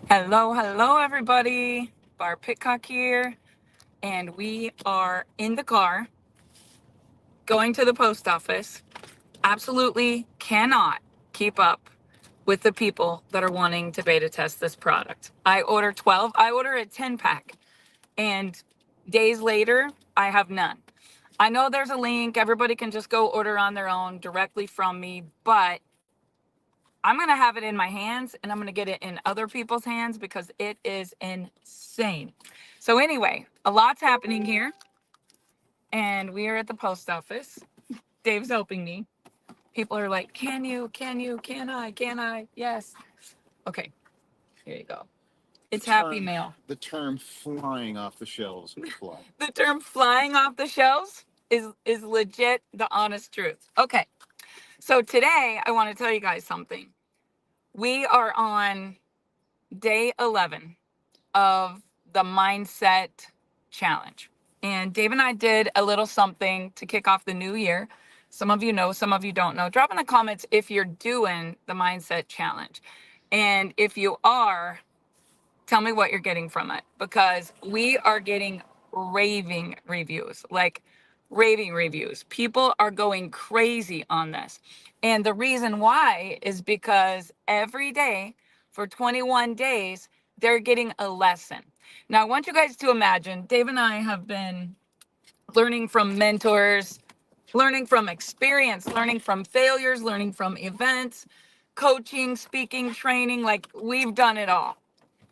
Hello, hello, everybody. Barb Pitcock here, and we are in the car going to the post office. Absolutely cannot keep up with the people that are wanting to beta test this product. I order a 10 pack, and days later, I have none. I know there's a link, everybody can just go order on their own directly from me, but I'm going to have it in my hands and I'm going to get it in other people's hands because it is insane. So, anyway, a lot's happening here, and we are at the post office. Dave's helping me. People are like, can I? Yes. Okay, here you go. The It's Happy term, Mail. the term flying off the shelves would fly. The term flying off the shelves is legit the honest truth. Okay, so today I want to tell you guys something. We are on day 11 of the mindset challenge. And Dave and I did a little something to kick off the new year. Some of you know, some of you don't know. Drop in the comments if you're doing the mindset challenge. And if you are, tell me what you're getting from it, because we are getting raving reviews, like raving reviews. People are going crazy on this. And the reason why is because every day for 21 days, they're getting a lesson. Now, I want you guys to imagine Dave and I have been learning from mentors, learning from experience, learning from failures, learning from events, coaching, speaking, training. Like, we've done it all.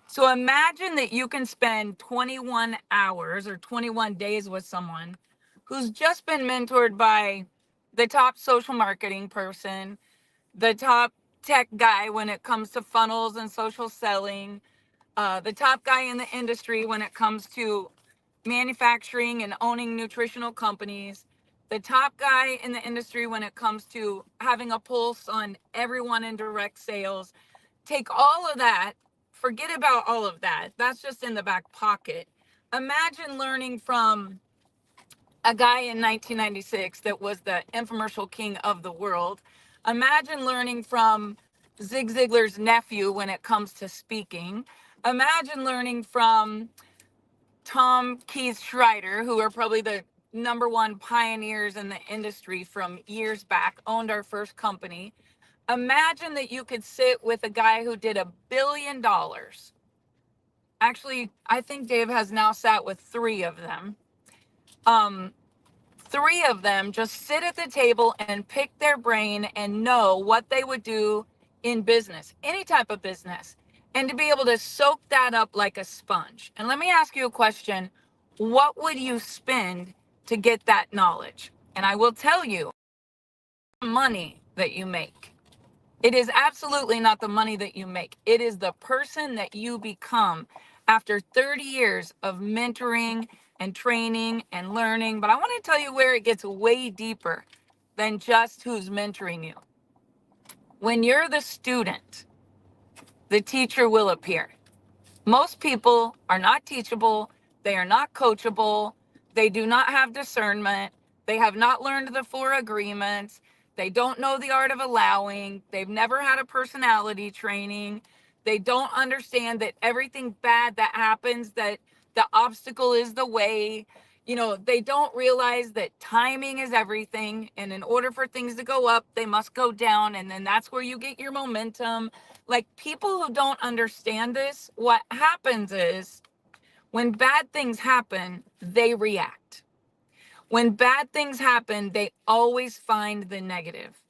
So imagine that you can spend 21 hours or 21 days with someone who's just been mentored by the top social marketing person, the top tech guy when it comes to funnels and social selling, the top guy in the industry when it comes to manufacturing and owning nutritional companies, the top guy in the industry when it comes to having a pulse on everyone in direct sales. Take all of that, forget about all of that. That's just in the back pocket. Imagine learning from a guy in 1996 that was the infomercial king of the world. Imagine learning from Zig Ziglar's nephew when it comes to speaking. Imagine learning from Tom Keith Schreider, who are probably the number one pioneers in the industry from years back, owned our first company. Imagine that you could sit with a guy who did $1 billion. Actually, I think Dave has now sat with three of them. Um, Three of them just sit at the table and pick their brain and know what they would do in business, any type of business, and to be able to soak that up like a sponge. And let me ask you a question. What would you spend to get that knowledge? And I will tell you, money that you make. It is absolutely not the money that you make. It is the person that you become after 30 years of mentoring and training and learning. But I want to tell you where it gets way deeper than just who's mentoring you. When you're the student, the teacher will appear. Most people are not teachable. They are not coachable. They do not have discernment. They have not learned the four agreements. They don't know the art of allowing. They've never had a personality training. They don't understand that everything bad that happens, that the obstacle is the way. They don't realize that timing is everything. And in order for things to go up, they must go down. And then that's where you get your momentum. Like, people who don't understand this, what happens is when bad things happen, they react. When bad things happen, they always find the negative.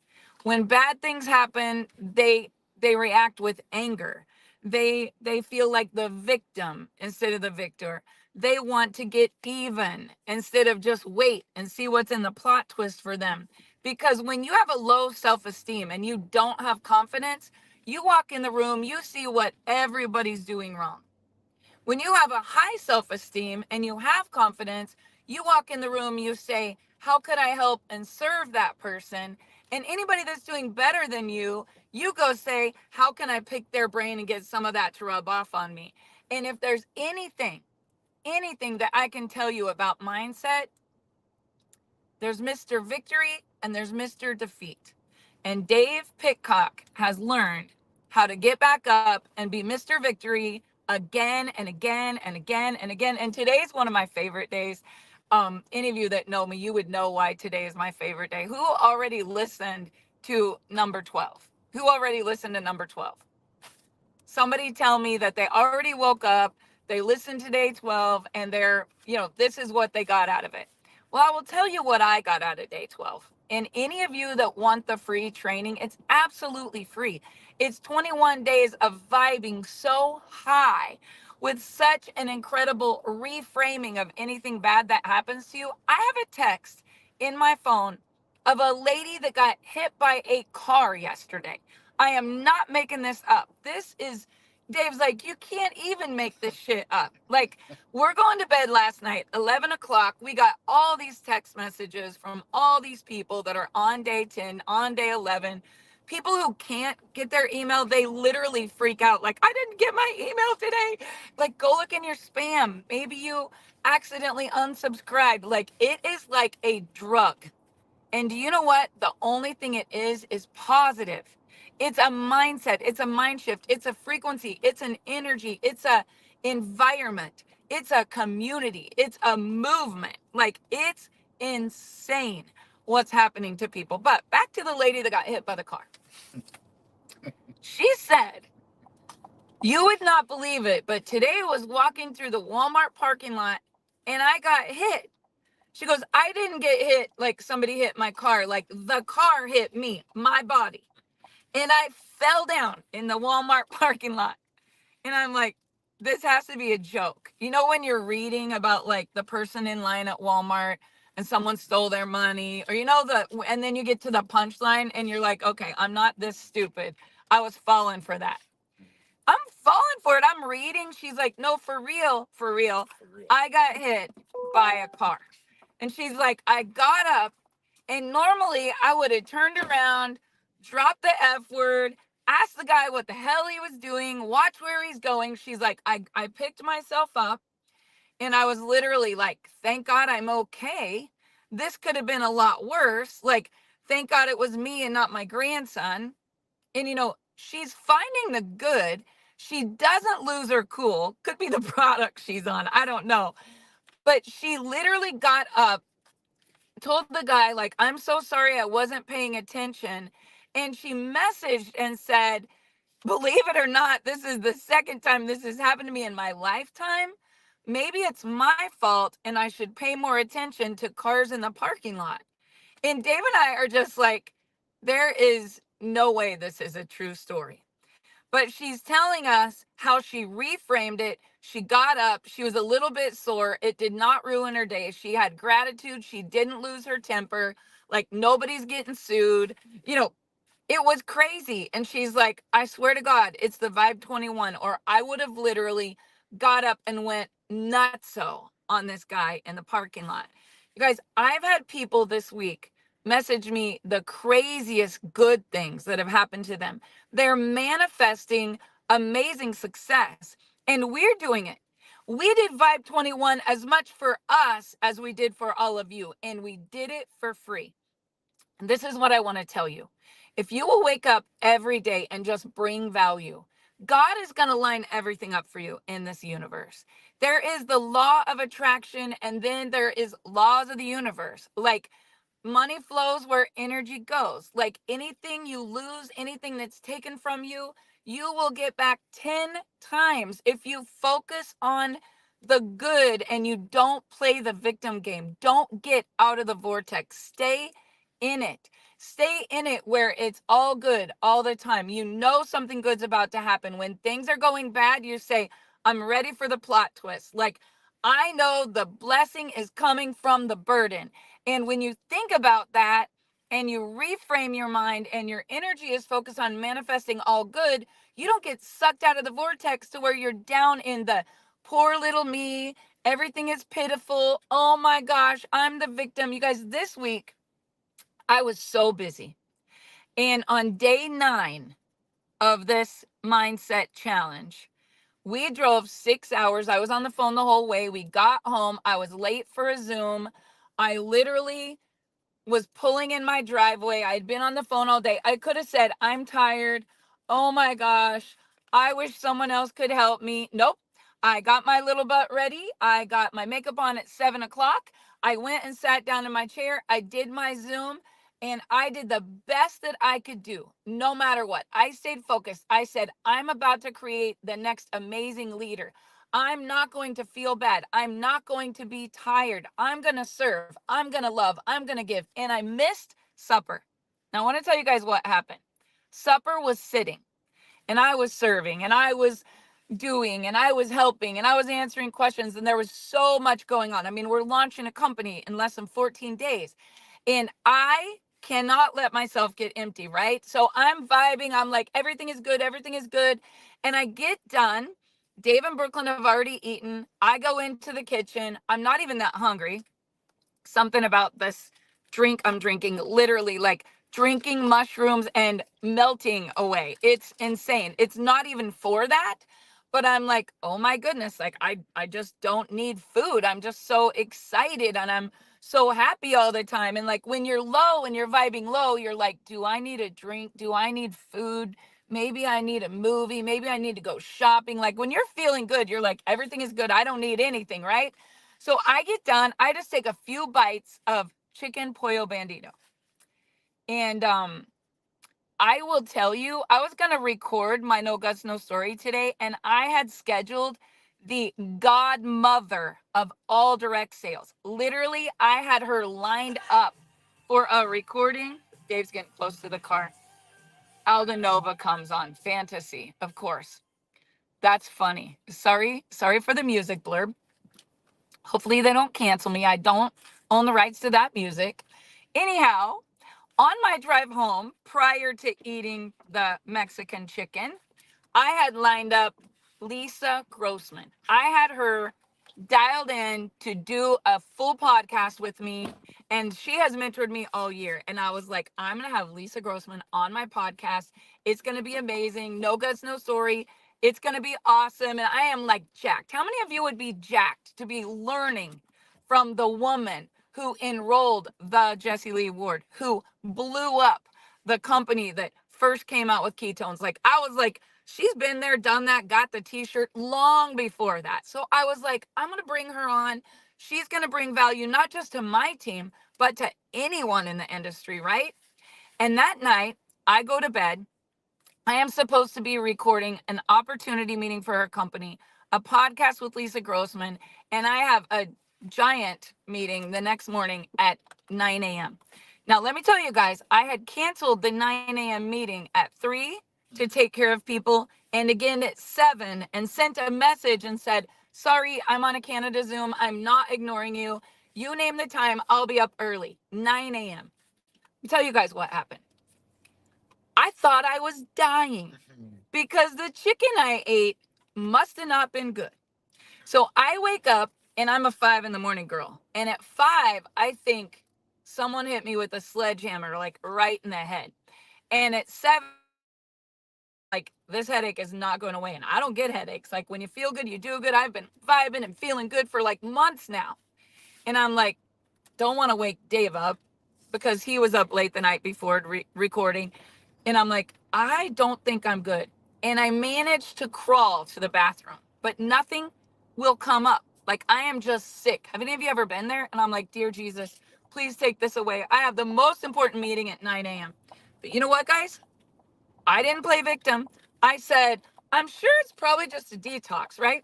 When bad things happen, they react with anger. They feel like the victim instead of the victor. They want to get even instead of just wait and see what's in the plot twist for them. Because when you have a low self-esteem and you don't have confidence, you walk in the room, you see what everybody's doing wrong. When you have a high self-esteem and you have confidence, you walk in the room, you say, how could I help and serve that person? And anybody that's doing better than you go say, how can I pick their brain and get some of that to rub off on me? And if there's anything that I can tell you about mindset, there's Mr. Victory and there's Mr. Defeat. And Dave Pitcock has learned how to get back up and be Mr. Victory again and again and again and again. And today's one of my favorite days. Any of you that know me, you would know why today is my favorite day. Who already listened to number 12? Who already listened to number 12? Somebody tell me that they already woke up, they listened to day 12, and they're, this is what they got out of it. Well, I will tell you what I got out of day 12. And any of you that want the free training, it's absolutely free. It's 21 days of vibing so high with such an incredible reframing of anything bad that happens to you. I have a text in my phone of a lady that got hit by a car yesterday. I am not making this up. This is, Dave's like, you can't even make this shit up. Like, we're going to bed last night, 11 o'clock. We got all these text messages from all these people that are on day 10, on day 11. People who can't get their email, they literally freak out. Like, I didn't get my email today. Like, go look in your spam. Maybe you accidentally unsubscribed. Like, it is like a drug. And do you know what? The only thing it is positive. It's a mindset. It's a mind shift. It's a frequency. It's an energy. It's a environment. It's a community. It's a movement. Like, it's insane what's happening to people. But back to the lady that got hit by the car. She said, you would not believe it, but today I was walking through the Walmart parking lot and I got hit. She goes, I didn't get hit like somebody hit my car. Like, the car hit me, my body. And I fell down in the Walmart parking lot. And I'm like, this has to be a joke. You know, when you're reading about like the person in line at Walmart and someone stole their money, or and then you get to the punchline and you're like, okay, I'm not this stupid. I was falling for that. I'm falling for it. I'm reading. She's like, no, for real, for real. I got hit by a car. And she's like, I got up and normally I would have turned around, dropped the F word, asked the guy what the hell he was doing, watch where he's going. She's like, I picked myself up and I was literally like, thank God I'm okay. This could have been a lot worse. Like, thank God it was me and not my grandson. And, she's finding the good. She doesn't lose her cool. Could be the product she's on. I don't know. But she literally got up, told the guy, like, I'm so sorry I wasn't paying attention. And she messaged and said, believe it or not, this is the second time this has happened to me in my lifetime. Maybe it's my fault and I should pay more attention to cars in the parking lot. And Dave and I are just like, there is no way this is a true story. But she's telling us how she reframed it. She got up. She was a little bit sore. It did not ruin her day. She had gratitude. She didn't lose her temper. Like, nobody's getting sued. It was crazy. And she's like, I swear to God, it's the Vibe 21. Or I would have literally got up and went nutso on this guy in the parking lot. You guys, I've had people this week message me the craziest good things that have happened to them. They're manifesting amazing success, and we're doing it. We did Vibe 21 as much for us as we did for all of you, and we did it for free. And this is what I want to tell you. If you will wake up every day and just bring value, God is going to line everything up for you in this universe. There is the law of attraction, and then there is laws of the universe. Like, money flows where energy goes. Like, anything you lose, anything that's taken from you, you will get back 10 times if you focus on the good and you don't play the victim game. Don't get out of the vortex. Stay in it. Stay in it where it's all good all the time. You know something good's about to happen. When things are going bad, you say, I'm ready for the plot twist. Like, I know the blessing is coming from the burden. And when you think about that and you reframe your mind and your energy is focused on manifesting all good, you don't get sucked out of the vortex to where you're down in the poor little me. Everything is pitiful. Oh my gosh, I'm the victim. You guys, this week, I was so busy. And on day 9 of this mindset challenge, we drove 6 hours. I was on the phone the whole way. We got home. I was late for a Zoom. I literally was pulling in my driveway. I'd been on the phone all day. I could have said, I'm tired. Oh my gosh. I wish someone else could help me. Nope. I got my little butt ready. I got my makeup on at 7 o'clock. I went and sat down in my chair. I did my Zoom and I did the best that I could do, no matter what. I stayed focused. I said, I'm about to create the next amazing leader. I'm not going to feel bad. I'm not going to be tired. I'm going to serve. I'm going to love. I'm going to give. And I missed supper. Now, I want to tell you guys what happened. Supper was sitting and I was serving and I was doing and I was helping and I was answering questions and there was so much going on. I mean, we're launching a company in less than 14 days and I cannot let myself get empty, right? So I'm vibing. I'm like, everything is good. Everything is good. And I get done. Dave and Brooklyn have already eaten. I go into the kitchen. I'm not even that hungry. Something about this drink I'm drinking, literally like drinking mushrooms and melting away. It's insane. It's not even for that, but I'm like, oh my goodness, like I just don't need food. I'm just so excited and I'm so happy all the time. And like when you're low and you're vibing low, you're like, do I need a drink? Do I need food? Maybe I need a movie. Maybe I need to go shopping. Like when you're feeling good, you're like, everything is good. I don't need anything, right? So I get done. I just take a few bites of chicken pollo bandito. And I will tell you, I was going to record my No Guts, No Story today, and I had scheduled the godmother of all direct sales. Literally, I had her lined up for a recording. Dave's getting close to the car. Alda Nova comes on. Fantasy, of course. That's funny. Sorry for the music blurb. Hopefully they don't cancel me. I don't own the rights to that music. Anyhow, on my drive home, prior to eating the Mexican chicken, I had lined up Lisa Grossman. I had her dialed in to do a full podcast with me, and she has mentored me all year. And I was like, I'm going to have Lisa Grossman on my podcast. It's going to be amazing. No Guts, No Story. It's going to be awesome. And I am like jacked. How many of you would be jacked to be learning from the woman who enrolled the Jesse Lee Ward, who blew up the company that first came out with ketones? Like, I was like, she's been there, done that, got the t-shirt long before that. So I was like, I'm going to bring her on. She's going to bring value, not just to my team, but to anyone in the industry, right? And that night, I go to bed. I am supposed to be recording an opportunity meeting for her company, a podcast with Lisa Grossman, and I have a giant meeting the next morning at 9 a.m. Now, let me tell you guys, I had canceled the 9 a.m. meeting at 3 to take care of people and again at 7 and sent a message and said, sorry, I'm on a Canada Zoom. I'm not ignoring you. You name the time, I'll be up early, 9 a.m. Let me tell you guys what happened. I thought I was dying because the chicken I ate must have not been good. So I wake up and I'm a 5 in the morning girl. And at 5, I think someone hit me with a sledgehammer, like right in the head. And at 7, like this headache is not going away. And I don't get headaches. Like when you feel good, you do good. I've been vibing and feeling good for like months now. And I'm like, don't want to wake Dave up because he was up late the night before recording. And I'm like, I don't think I'm good. And I managed to crawl to the bathroom, but nothing will come up. Like I am just sick. Have any of you ever been there? And I'm like, dear Jesus, please take this away. I have the most important meeting at 9 a.m. But you know what, guys? I didn't play victim. I said, I'm sure it's probably just a detox, right?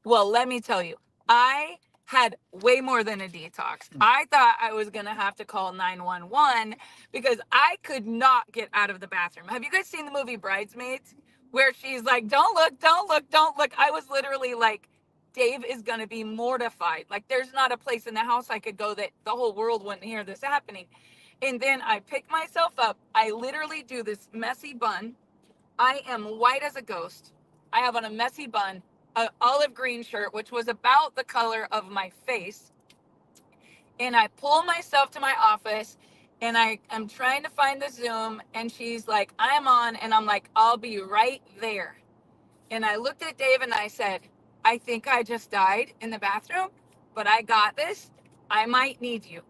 Well, let me tell you, I had way more than a detox. I thought I was going to have to call 911 because I could not get out of the bathroom. Have you guys seen the movie Bridesmaids where she's like, don't look, don't look, don't look? I was literally like, Dave is going to be mortified. Like, there's not a place in the house I could go that the whole world wouldn't hear this happening. And then I pick myself up. I literally do this messy bun. I am white as a ghost. I have on a messy bun, an olive green shirt, which was about the color of my face. And I pull myself to my office and I'm trying to find the Zoom. And she's like, I'm on. And I'm like, I'll be right there. And I looked at Dave and I said, I think I just died in the bathroom, but I got this. I might need you.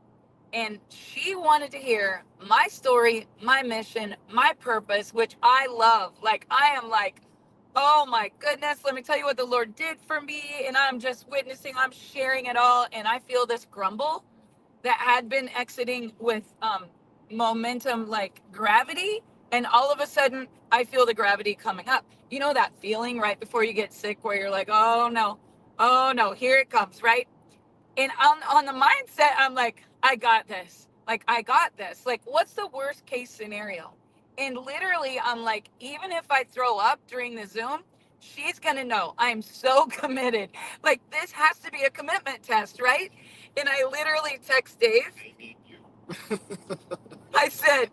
And she wanted to hear my story, my mission, my purpose, which I love. Like, I am like, oh my goodness, let me tell you what the Lord did for me. And I'm just witnessing, I'm sharing it all. And I feel this grumble that had been exiting with momentum, like gravity. And all of a sudden, I feel the gravity coming up. You know that feeling right before you get sick where you're like, oh no, here it comes, right? And on the mindset, I'm like, I got this. Like, I got this. Like, what's the worst case scenario? And literally, I'm like, even if I throw up during the Zoom, she's going to know I'm so committed. Like, this has to be a commitment test, right? And I literally text Dave. I need you. I said,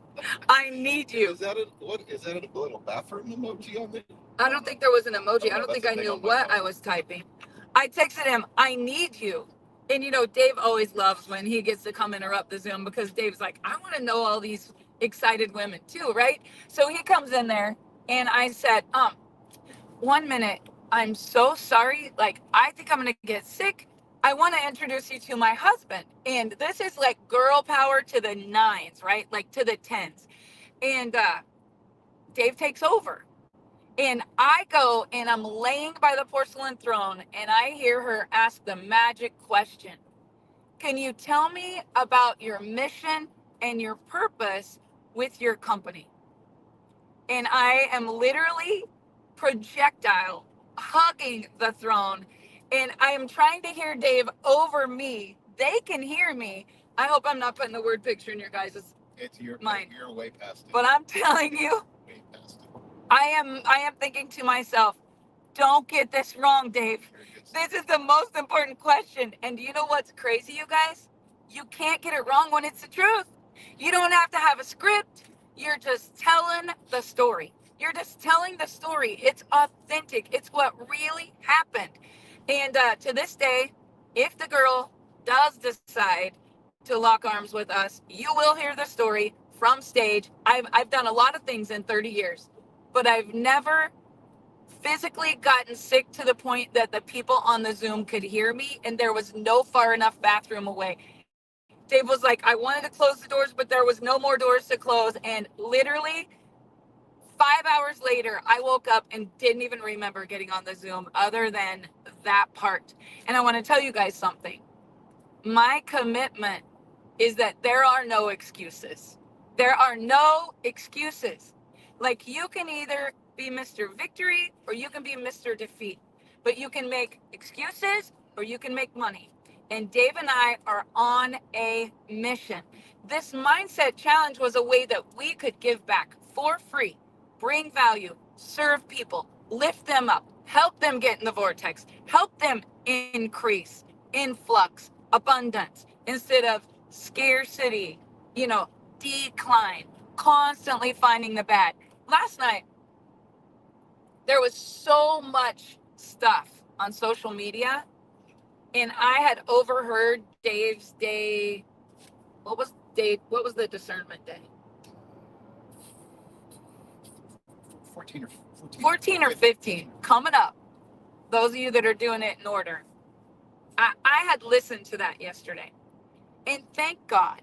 I need you. Is that a little bathroom emoji on there? I don't think there was an emoji. Oh, I don't that's think the I thing knew on my what phone. I was typing. I texted him, I need you. And you know, Dave always loves when he gets to come interrupt the Zoom because Dave's like, I want to know all these excited women too, right? So he comes in there and I said, 1 minute, I'm so sorry. Like, I think I'm gonna get sick. I want to introduce you to my husband. And this is like girl power to the nines, right? Like to the tens. And Dave takes over. And I go and I'm laying by the porcelain throne and I hear her ask the magic question. Can you tell me about your mission and your purpose with your company? And I am literally projectile hugging the throne. And I am trying to hear Dave over me. They can hear me. I hope I'm not putting the word picture in your guys' mind. You're way past it. But I'm telling you, Way past it. I am thinking to myself, don't get this wrong, Dave. Very good stuff. This is the most important question. And do you know what's crazy, you guys? You can't get it wrong when it's the truth. You don't have to have a script. You're just telling the story. You're just telling the story. It's authentic. It's what really happened. And to this day, if the girl does decide to lock arms with us, you will hear the story from stage. I've done a lot of things in 30 years, but I've never physically gotten sick to the point that the people on the Zoom could hear me and there was no far enough bathroom away. Dave was like, I wanted to close the doors, but there was no more doors to close. And literally 5 hours later, I woke up and didn't even remember getting on the Zoom other than that part. And I want to tell you guys something. My commitment is that there are no excuses. There are no excuses. Like, you can either be Mr. Victory or you can be Mr. Defeat, but you can make excuses or you can make money. And Dave and I are on a mission. This mindset challenge was a way that we could give back for free, bring value, serve people, lift them up, help them get in the vortex, help them increase, influx, abundance, instead of scarcity, decline, constantly finding the bad. Last night, there was so much stuff on social media, and I had overheard Dave's day. What was the discernment day? 14 or 15 coming up. Those of you that are doing it in order. I had listened to that yesterday. And thank God,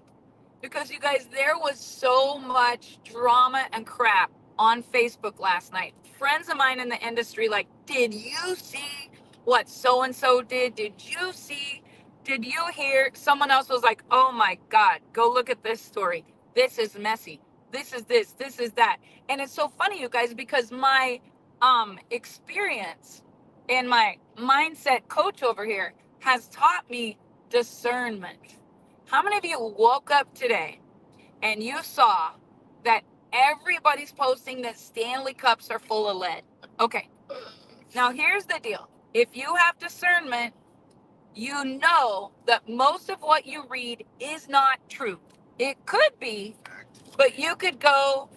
because you guys, there was so much drama and crap on Facebook last night. Friends of mine in the industry, like, did you see what so-and-so did? Did you see? Did you hear? Someone else was like, oh my God, go look at this story. This is messy. This is this is that. And it's so funny, you guys, because my experience and my mindset coach over here has taught me discernment. How many of you woke up today and you saw that everybody's posting that Stanley Cups are full of lead? Okay, now here's the deal. If you have discernment, you know that most of what you read is not true. It could be, but you could go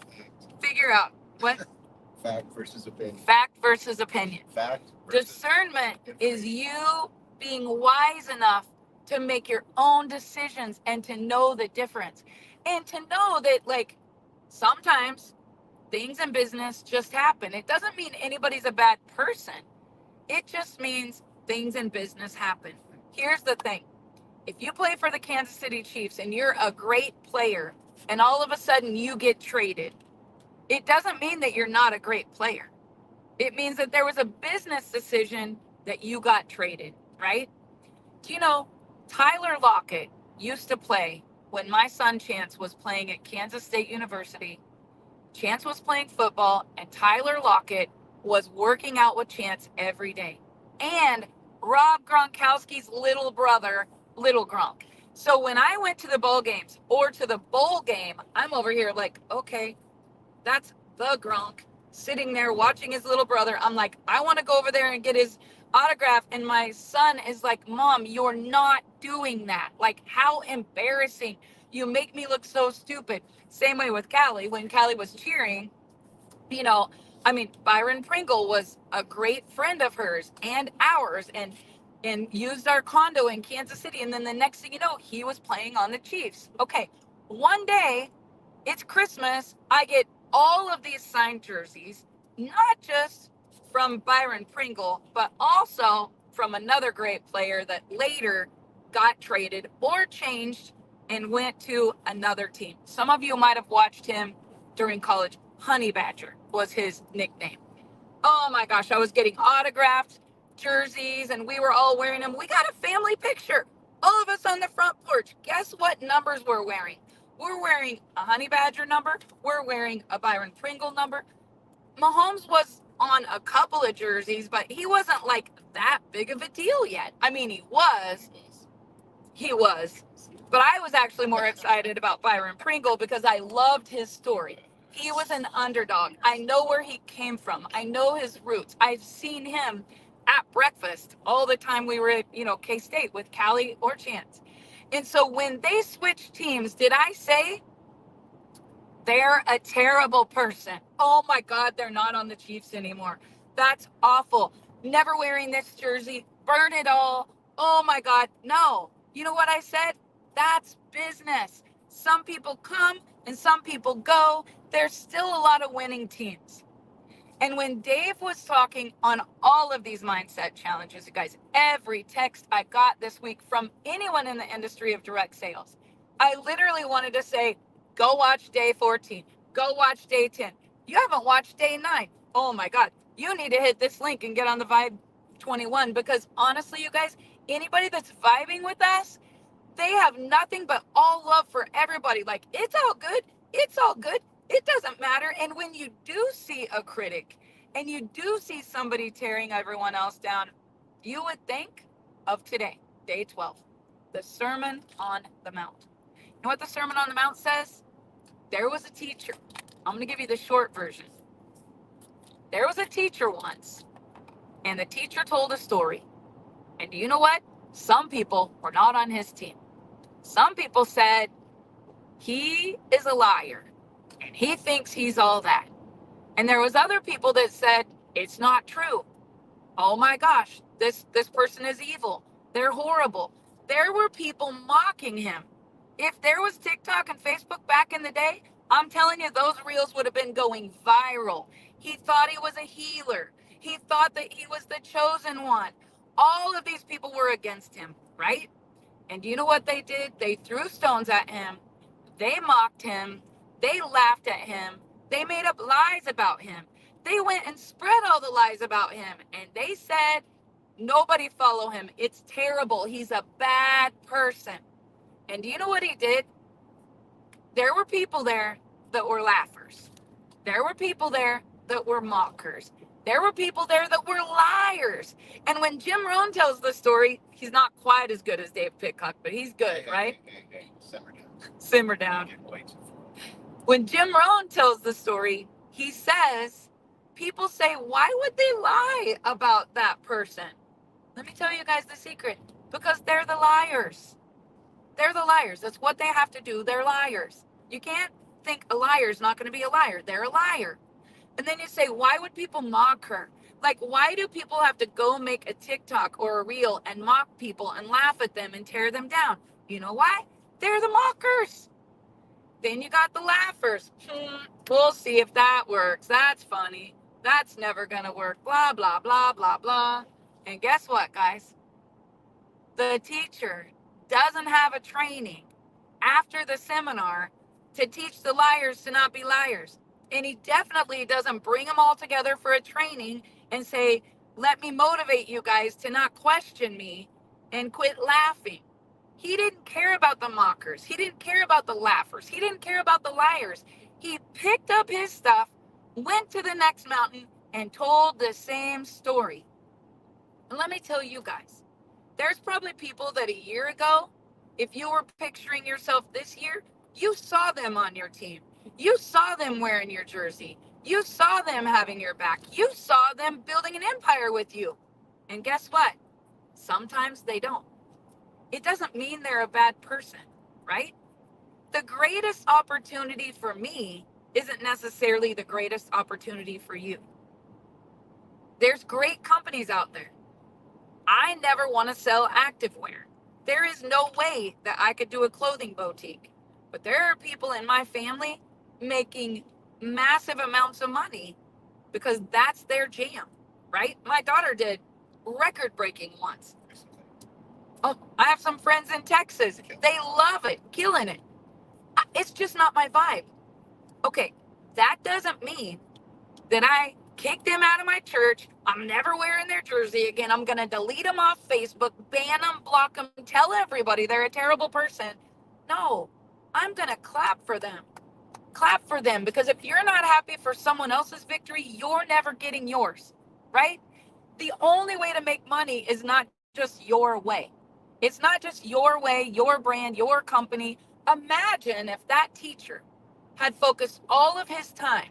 figure out what Fact versus opinion. fact versus opinion. Fact versus Discernment is you being wise enough to make your own decisions and to know the difference. And to know that, like, sometimes things in business just happen. It doesn't mean anybody's a bad person. It just means things in business happen. Here's the thing. If you play for the Kansas City Chiefs and you're a great player and all of a sudden you get traded, it doesn't mean that you're not a great player. It means that there was a business decision that you got traded, right? Do you know Tyler Lockett used to play when my son Chance was playing at Kansas State University? Chance was playing football, and Tyler Lockett was working out with Chance every day. And Rob Gronkowski's little brother, Little Gronk. So when I went to the bowl games or to the bowl game, I'm over here like, okay, that's the Gronk sitting there watching his little brother. I'm like, I want to go over there and get his autograph. And my son is like, Mom, you're not doing that. Like, how embarrassing. You make me look so stupid. Same way with Callie. When Callie was cheering, you know, I mean, Byron Pringle was a great friend of hers and ours, and used our condo in Kansas City. And then the next thing you know, he was playing on the Chiefs. Okay, one day, it's Christmas. I get all of these signed jerseys, not just from Byron Pringle, but also from another great player that later got traded or changed and went to another team. Some of you might have watched him during college. Honey Badger was his nickname. Oh my gosh, I was getting autographed jerseys and we were all wearing them. We got a family picture, all of us on the front porch. Guess what numbers we're wearing? We're wearing a Honey Badger number. We're wearing a Byron Pringle number. Mahomes was on a couple of jerseys, but he wasn't like that big of a deal yet. I mean, he was. But I was actually more excited about Byron Pringle because I loved his story. He was an underdog. I know where he came from. I know his roots. I've seen him at breakfast all the time we were at, K-State with Callie or Chance. And so when they switched teams, did I say they're a terrible person? Oh my God, they're not on the Chiefs anymore. That's awful. Never wearing this jersey. Burn it all. Oh my God. No. You know what I said? That's business. Some people come and some people go. There's still a lot of winning teams. And when Dave was talking on all of these mindset challenges, you guys, every text I got this week from anyone in the industry of direct sales, I literally wanted to say, go watch day 14, go watch day 10. You haven't watched day 9. Oh my God, you need to hit this link and get on the Vibe 21 because honestly, you guys, anybody that's vibing with us, they have nothing but all love for everybody. Like, it's all good. It's all good. It doesn't matter. And when you do see a critic and you do see somebody tearing everyone else down, you would think of today, day 12, the Sermon on the Mount. You know what the Sermon on the Mount says? There was a teacher. I'm going to give you the short version. There was a teacher once, and the teacher told a story. And do you know what? Some people were not on his team. Some people said, he is a liar and he thinks he's all that. And there was other people that said, it's not true. Oh my gosh, this person is evil. They're horrible. There were people mocking him. If there was TikTok and Facebook back in the day, I'm telling you, those reels would have been going viral. He thought he was a healer. He thought that he was the chosen one. All of these people were against him, right? And you know what they did? They threw stones at him. They mocked him. They laughed at him. They made up lies about him. They went and spread all the lies about him. And they said, nobody follow him. It's terrible. He's a bad person. And do you know what he did? There were people there that were laughers. There were people there that were mockers. There were people there that were liars. And when Jim Rohn tells the story, he's not quite as good as Dave Pitcock, but he's good, right? Hey, simmer down. Simmer down. Getting way too far. When Jim Rohn tells the story, he says, people say, why would they lie about that person? Let me tell you guys the secret. Because they're the liars. They're the liars. That's what they have to do. They're liars. You can't think a liar's not going to be a liar. They're a liar. And then you say, why would people mock her? Like, why do people have to go make a TikTok or a reel and mock people and laugh at them and tear them down? You know why? They're the mockers. Then you got the laughers. We'll see if that works. That's funny. That's never going to work. Blah, blah, blah, blah, blah. And guess what, guys? The teacher doesn't have a training after the seminar to teach the liars to not be liars. And he definitely doesn't bring them all together for a training and say, let me motivate you guys to not question me and quit laughing. He didn't care about the mockers. He didn't care about the laughers. He didn't care about the liars. He picked up his stuff, went to the next mountain, and told the same story. And let me tell you guys, there's probably people that a year ago, if you were picturing yourself this year, you saw them on your team. You saw them wearing your jersey. You saw them having your back. You saw them building an empire with you. And guess what? Sometimes they don't. It doesn't mean they're a bad person, right? The greatest opportunity for me isn't necessarily the greatest opportunity for you. There's great companies out there. I never want to sell activewear. There is no way that I could do a clothing boutique. But there are people in my family making massive amounts of money because that's their jam, right? My daughter did record breaking once. Oh, I have some friends in Texas. They love it, killing it. It's just not my vibe. Okay, that doesn't mean that I kick them out of my church. I'm never wearing their jersey again. I'm going to delete them off Facebook, ban them, block them, tell everybody they're a terrible person. No, I'm going to clap for them. Clap for them, because if you're not happy for someone else's victory, you're never getting yours, right? The only way to make money is not just your way. It's not just your way, your brand, your company. Imagine if that teacher had focused all of his time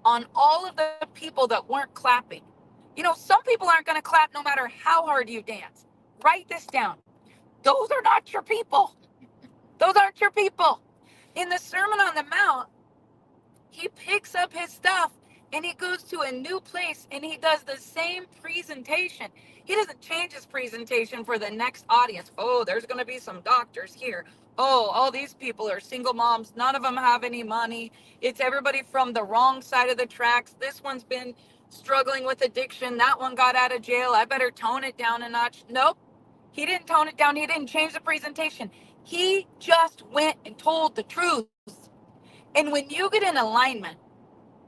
on all of the people that weren't clapping. You know, some people aren't going to clap no matter how hard you dance. Write this down. Those are not your people. Those aren't your people. In the Sermon on the Mount, he picks up his stuff and he goes to a new place and he does the same presentation. He doesn't change his presentation for the next audience. Oh, there's going to be some doctors here. Oh, all these people are single moms. None of them have any money. It's everybody from the wrong side of the tracks. This one's been struggling with addiction. That one got out of jail. I better tone it down a notch. Nope. He didn't tone it down. He didn't change the presentation. He just went and told the truth. And when you get in alignment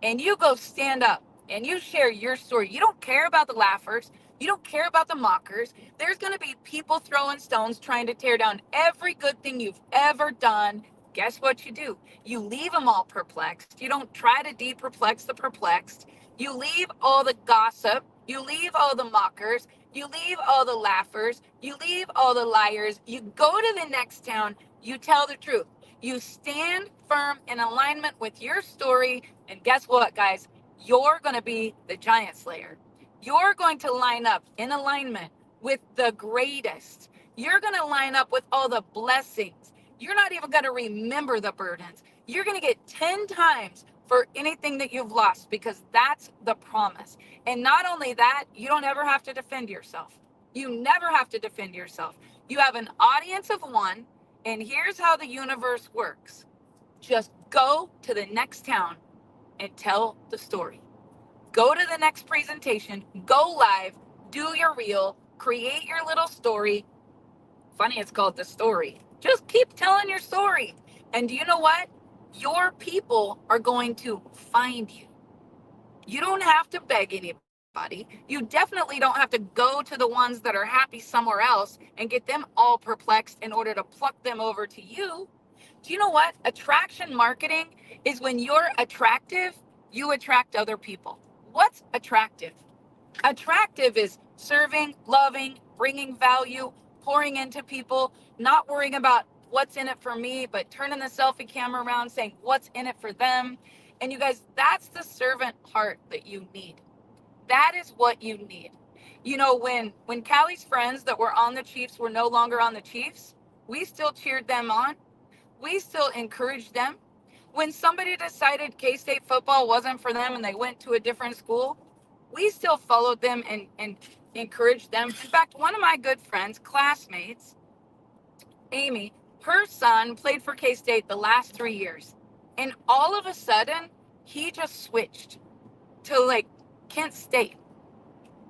and you go stand up and you share your story, you don't care about the laughers. You don't care about the mockers. There's going to be people throwing stones trying to tear down every good thing you've ever done. Guess what you do? You leave them all perplexed. You don't try to de-perplex the perplexed. You leave all the gossip. You leave all the mockers. You leave all the laughers. You leave all the liars. You go to the next town. You tell the truth. You stand firm in alignment with your story. And guess what, guys? You're going to be the giant slayer. You're going to line up in alignment with the greatest. You're going to line up with all the blessings. You're not even going to remember the burdens. You're going to get 10 times for anything that you've lost, because that's the promise. And not only that, you don't ever have to defend yourself. You never have to defend yourself. You have an audience of one. And here's how the universe works. Just go to the next town and tell the story. Go to the next presentation, go live, do your reel, create your little story. Funny, it's called The Story. Just keep telling your story. And do you know what? Your people are going to find you. You don't have to beg anybody. You definitely don't have to go to the ones that are happy somewhere else and get them all perplexed in order to pluck them over to you. Do you know what? Attraction marketing is when you're attractive, you attract other people. What's attractive? Attractive is serving, loving, bringing value, pouring into people, not worrying about what's in it for me, but turning the selfie camera around saying what's in it for them. And you guys, that's the servant heart that you need. That is what you need. You know, when Callie's friends that were on the Chiefs were no longer on the Chiefs, we still cheered them on. We still encouraged them. When somebody decided K-State football wasn't for them and they went to a different school, we still followed them and encouraged them. In fact, one of my good friends, classmates, Amy, her son played for K-State the last 3 years. And all of a sudden, he just switched to like Kent State.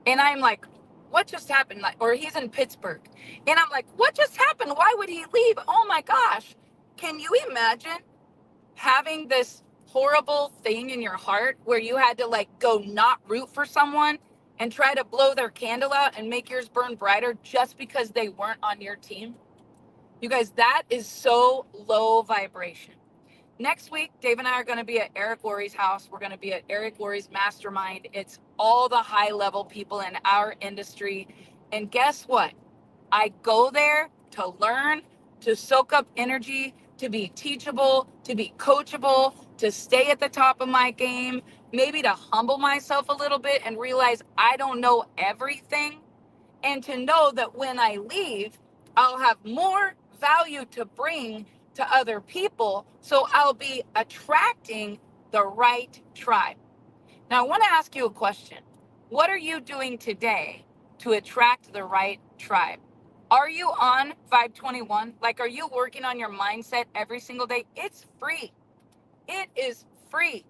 And I'm like, what just happened? Like, or he's in Pittsburgh. And I'm like, what just happened? Why would he leave? Oh my gosh. Can you imagine having this horrible thing in your heart where you had to like go not root for someone and try to blow their candle out and make yours burn brighter just because they weren't on your team? You guys, that is so low vibration. Next week, Dave and I are going to be at Eric Worre's house. We're going to be at Eric Worre's mastermind. It's all the high level people in our industry. And guess what? I go there to learn, to soak up energy, to be teachable, to be coachable, to stay at the top of my game, maybe to humble myself a little bit and realize I don't know everything. And to know that when I leave, I'll have more value to bring to other people. So I'll be attracting the right tribe. Now, I want to ask you a question. What are you doing today to attract the right tribe? Are you on 521? Like, are you working on your mindset every single day? It's free. It is free.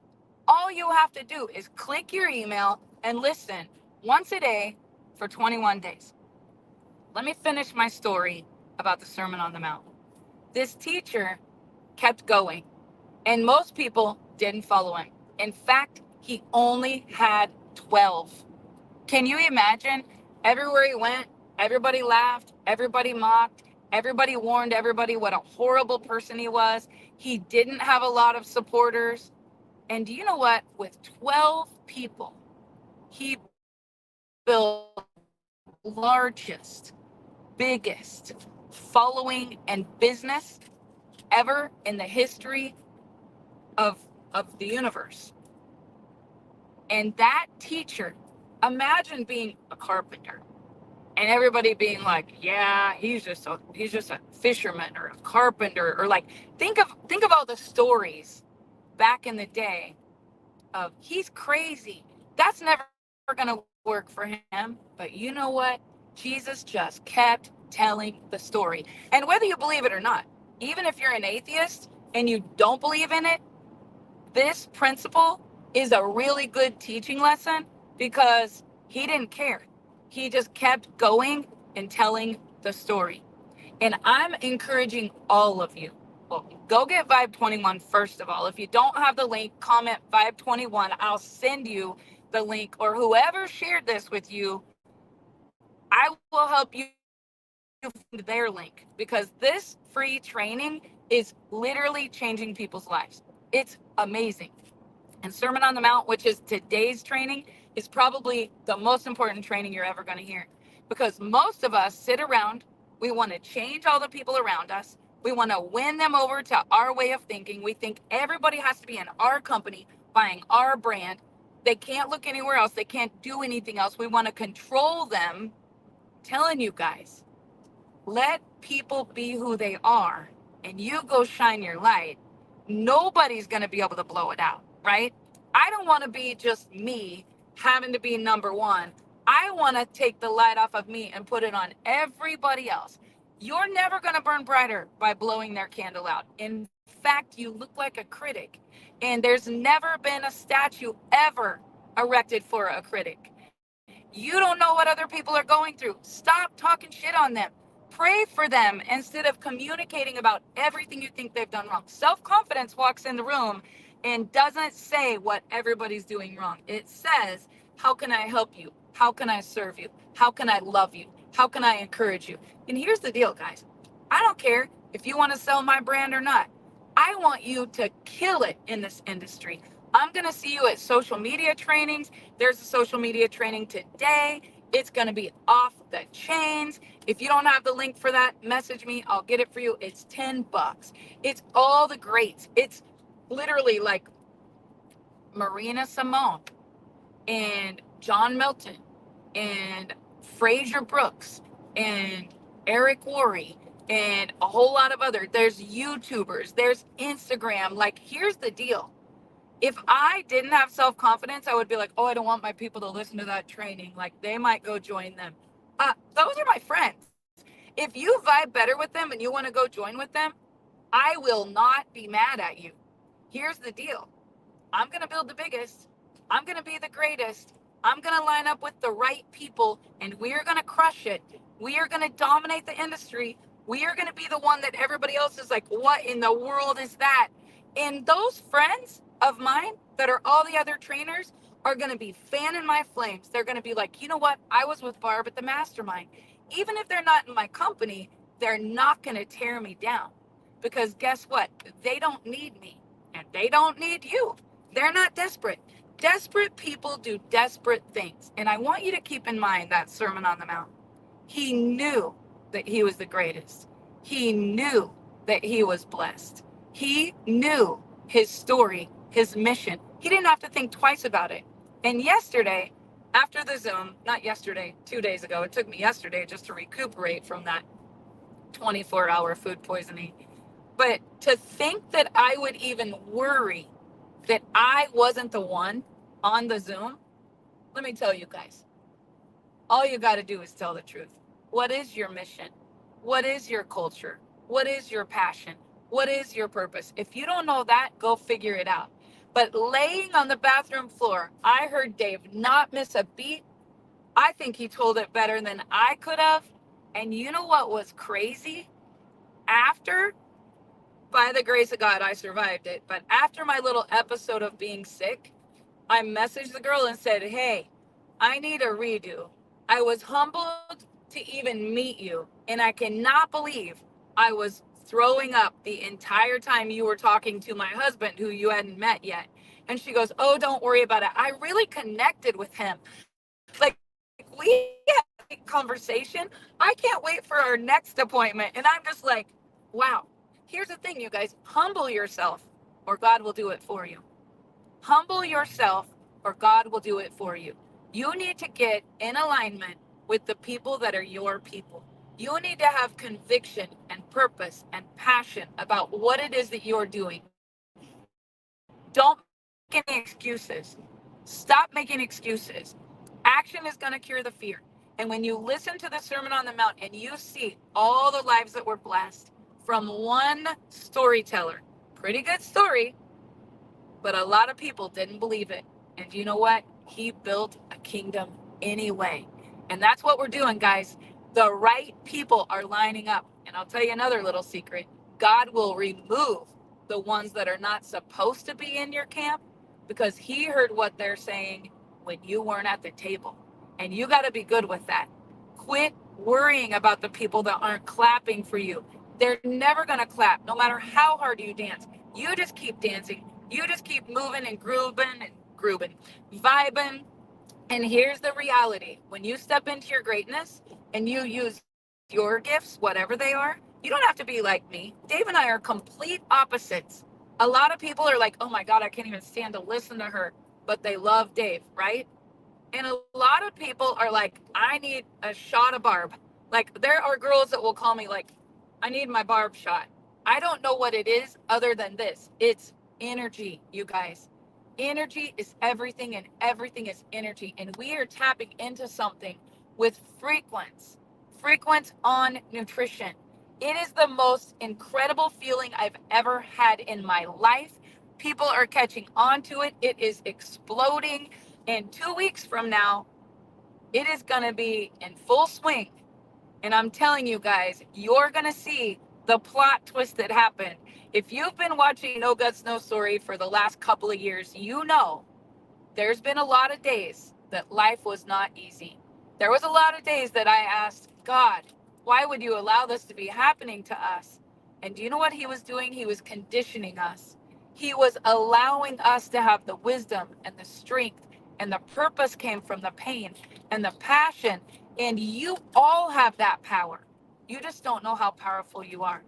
All you have to do is click your email and listen once a day for 21 days. Let me finish my story about the Sermon on the Mount. This teacher kept going, and most people didn't follow him. In fact, he only had 12. Can you imagine? Everywhere he went, everybody laughed, everybody mocked, everybody warned everybody what a horrible person he was. He didn't have a lot of supporters. And do you know what? With 12 people, he built the largest, biggest following and business ever in the history of, of the universe. And that teacher, imagine being a carpenter and everybody being like, yeah, he's just a fisherman or a carpenter, or like think of all the stories back in the day of he's crazy. That's never gonna work for him. But you know what? Jesus just kept telling the story. And whether you believe it or not, even if you're an atheist and you don't believe in it, this principle is a really good teaching lesson because he didn't care. He just kept going and telling the story. And I'm encouraging all of you. Well, go get Vibe 21 first of all. If you don't have the link, comment Vibe 21. I'll send you the link, or whoever shared this with you, I will help you find their link, because this free training is literally changing people's lives. It's amazing. And Sermon on the Mount, which is today's training, is probably the most important training you're ever going to hear, because most of us sit around, we want to change all the people around us. We want to win them over to our way of thinking. We think everybody has to be in our company, buying our brand. They can't look anywhere else. They can't do anything else. We want to control them. Telling you guys, let people be who they are and you go shine your light. Nobody's going to be able to blow it out, right? I don't want to be just me having to be number one. I want to take the light off of me and put it on everybody else. You're never going to burn brighter by blowing their candle out. In fact, you look like a critic. And there's never been a statue ever erected for a critic. You don't know what other people are going through. Stop talking shit on them. Pray for them instead of communicating about everything you think they've done wrong. Self-confidence walks in the room and doesn't say what everybody's doing wrong. It says, how can I help you? How can I serve you? How can I love you? How can I encourage you? And here's the deal, guys. I don't care if you want to sell my brand or not. I want you to kill it in this industry. I'm going to see you at social media trainings. There's a social media training today. It's going to be off the chains. If you don't have the link for that, message me. I'll get it for you. It's $10. It's all the greats. It's literally like Marina Simone and John Milton and Fraser Brooks and Eric Worre and a whole lot of other. There's YouTubers. There's Instagram. Like, here's the deal. If I didn't have self-confidence, I would be like, oh, I don't want my people to listen to that training. Like, they might go join them. Those are my friends. If you vibe better with them and you want to go join with them, I will not be mad at you. Here's the deal. I'm going to build the biggest. I'm going to be the greatest. I'm going to line up with the right people and we are going to crush it. We are going to dominate the industry. We are going to be the one that everybody else is like, what in the world is that? And those friends of mine that are all the other trainers are going to be fanning my flames. They're going to be like, you know what? I was with Barb at the mastermind. Even if they're not in my company, they're not going to tear me down because guess what? They don't need me and they don't need you. They're not desperate. Desperate people do desperate things. And I want you to keep in mind that Sermon on the Mount. He knew that he was the greatest. He knew that he was blessed. He knew his story, his mission. He didn't have to think twice about it. And yesterday, after the Zoom, not yesterday, 2 days ago, it took me yesterday just to recuperate from that 24-hour food poisoning. But to think that I would even worry that I wasn't the one on the Zoom, let me tell you guys, all you got to do is tell the truth. What is your mission? What is your culture? What is your passion? What is your purpose? If you don't know that, go figure it out. But laying on the bathroom floor, I heard Dave not miss a beat. I think he told it better than I could have. And you know what was crazy? After, by the grace of God, I survived it. But after my little episode of being sick, I messaged the girl and said, hey, I need a redo. I was humbled to even meet you. And I cannot believe I was throwing up the entire time you were talking to my husband, who you hadn't met yet. And she goes, oh, don't worry about it. I really connected with him. Like, we had a conversation. I can't wait for our next appointment. And I'm just like, wow. Here's the thing, you guys, humble yourself or God will do it for you. Humble yourself or God will do it for you. You need to get in alignment with the people that are your people. You need to have conviction and purpose and passion about what it is that you're doing. Don't make any excuses. Stop making excuses. Action is going to cure the fear. And when you listen to the Sermon on the Mount and you see all the lives that were blessed from one storyteller, pretty good story, but a lot of people didn't believe it. And you know what? He built a kingdom anyway. And that's what we're doing, guys. The right people are lining up. And I'll tell you another little secret. God will remove the ones that are not supposed to be in your camp because he heard what they're saying when you weren't at the table. And you got to be good with that. Quit worrying about the people that aren't clapping for you. They're never going to clap, no matter how hard you dance. You just keep dancing. You just keep moving and grooving, vibing. And here's the reality. When you step into your greatness and you use your gifts, whatever they are, you don't have to be like me. Dave and I are complete opposites. A lot of people are like, oh my God, I can't even stand to listen to her, but they love Dave, right? And a lot of people are like, I need a shot of Barb. Like, there are girls that will call me like, I need my Barb shot. I don't know what it is other than this. It's energy, you guys. Energy is everything, and everything is energy. And we are tapping into something with frequency on nutrition. It is the most incredible feeling I've ever had in my life. People are catching on to it. It is exploding. And 2 weeks from now, it is going to be in full swing. And I'm telling you guys, you're going to see the plot twist that happened. If you've been watching No Guts, No Story for the last couple of years, you know there's been a lot of days that life was not easy. There was a lot of days that I asked, God, why would you allow this to be happening to us? And do you know what he was doing? He was conditioning us. He was allowing us to have the wisdom and the strength, and the purpose came from the pain and the passion. And you all have that power. You just don't know how powerful you are.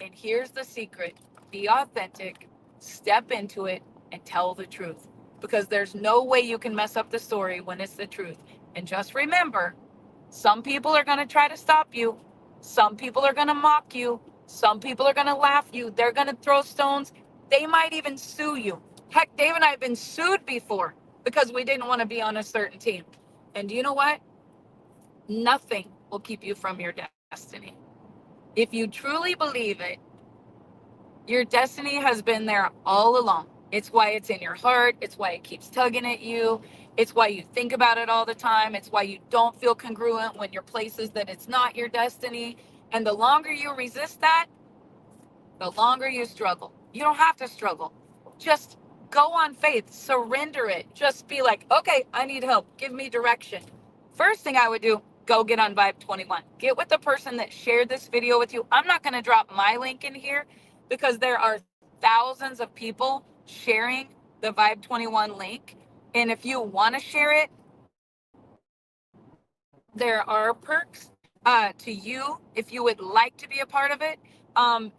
And here's the secret. Be authentic, step into it, and tell the truth. Because there's no way you can mess up the story when it's the truth. And just remember, some people are going to try to stop you. Some people are going to mock you. Some people are going to laugh you. They're going to throw stones. They might even sue you. Heck, Dave and I have been sued before because we didn't want to be on a certain team. And do you know what? Nothing will keep you from your destiny. If you truly believe it, your destiny has been there all along. It's why it's in your heart. It's why it keeps tugging at you. It's why you think about it all the time. It's why you don't feel congruent when you're places that it's not your destiny. And the longer you resist that, the longer you struggle. You don't have to struggle. Just go on faith, surrender it. Just be like, okay, I need help. Give me direction. First thing I would do, go get on Vibe 21. Get with the person that shared this video with you. I'm not going to drop my link in here because there are thousands of people sharing the Vibe 21 link. And if you want to share it, there are perks to you if you would like to be a part of it.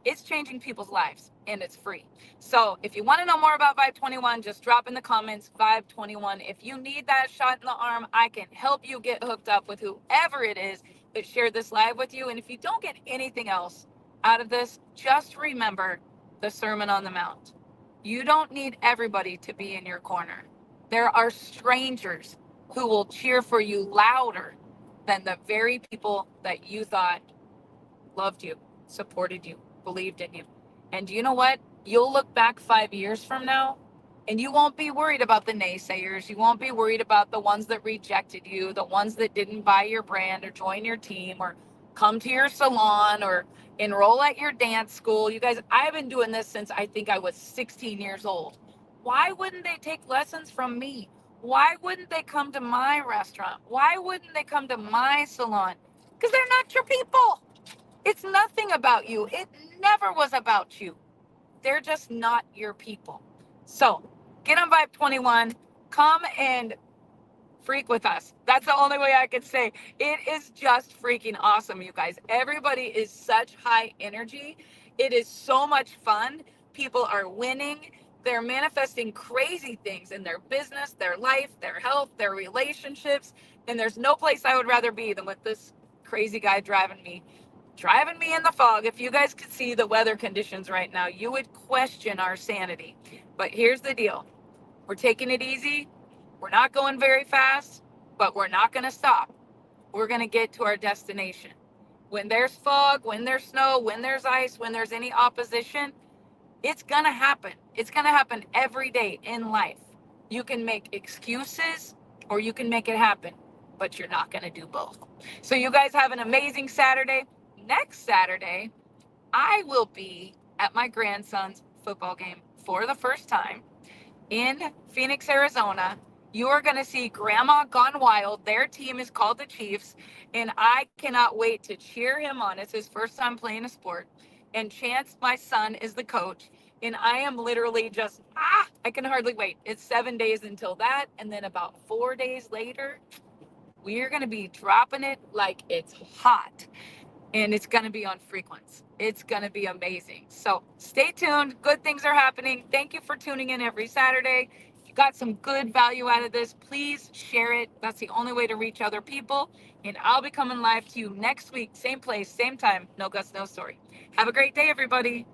It's changing people's lives and it's free. So if you want to know more about Vibe 21, just drop in the comments Vibe 21. If you need that shot in the arm, I can help you get hooked up with whoever it is that shared this live with you. And if you don't get anything else out of this, just remember the Sermon on the Mount. You don't need everybody to be in your corner. There are strangers who will cheer for you louder than the very people that you thought loved you, supported you, believed in you. And you know what? You'll look back 5 years from now and you won't be worried about the naysayers. You won't be worried about the ones that rejected you, the ones that didn't buy your brand or join your team or come to your salon or enroll at your dance school. You guys, I've been doing this since I think I was 16 years old. Why wouldn't they take lessons from me? Why wouldn't they come to my restaurant? Why wouldn't they come to my salon? Because they're not your people. It's nothing about you. It never was about you. They're just not your people. So get on Vibe 21. Come and freak with us. That's the only way I could say. It is just freaking awesome, you guys. Everybody is such high energy. It is so much fun. People are winning. They're manifesting crazy things in their business, their life, their health, their relationships. And there's no place I would rather be than with this crazy guy driving me in the fog. If you guys could see the weather conditions right now, you would question our sanity. But here's the deal. We're taking it easy. We're not going very fast, but we're not going to stop. We're going to get to our destination. When there's fog, when there's snow, when there's ice, when there's any opposition, it's going to happen. It's going to happen every day in life. You can make excuses or you can make it happen, but you're not going to do both. So you guys have an amazing Saturday. Next Saturday, I will be at my grandson's football game for the first time in Phoenix, Arizona. You are going to see Grandma Gone Wild. Their team is called the Chiefs, and I cannot wait to cheer him on. It's his first time playing a sport. And Chance, my son, is the coach. And I am literally just, I can hardly wait. It's 7 days until that. And then about 4 days later, we are going to be dropping it like it's hot. And it's going to be on Frequency. It's going to be amazing. So stay tuned. Good things are happening. Thank you for tuning in every Saturday. If you got some good value out of this, please share it. That's the only way to reach other people. And I'll be coming live to you next week. Same place, same time. No Guts, no story. Have a great day, everybody.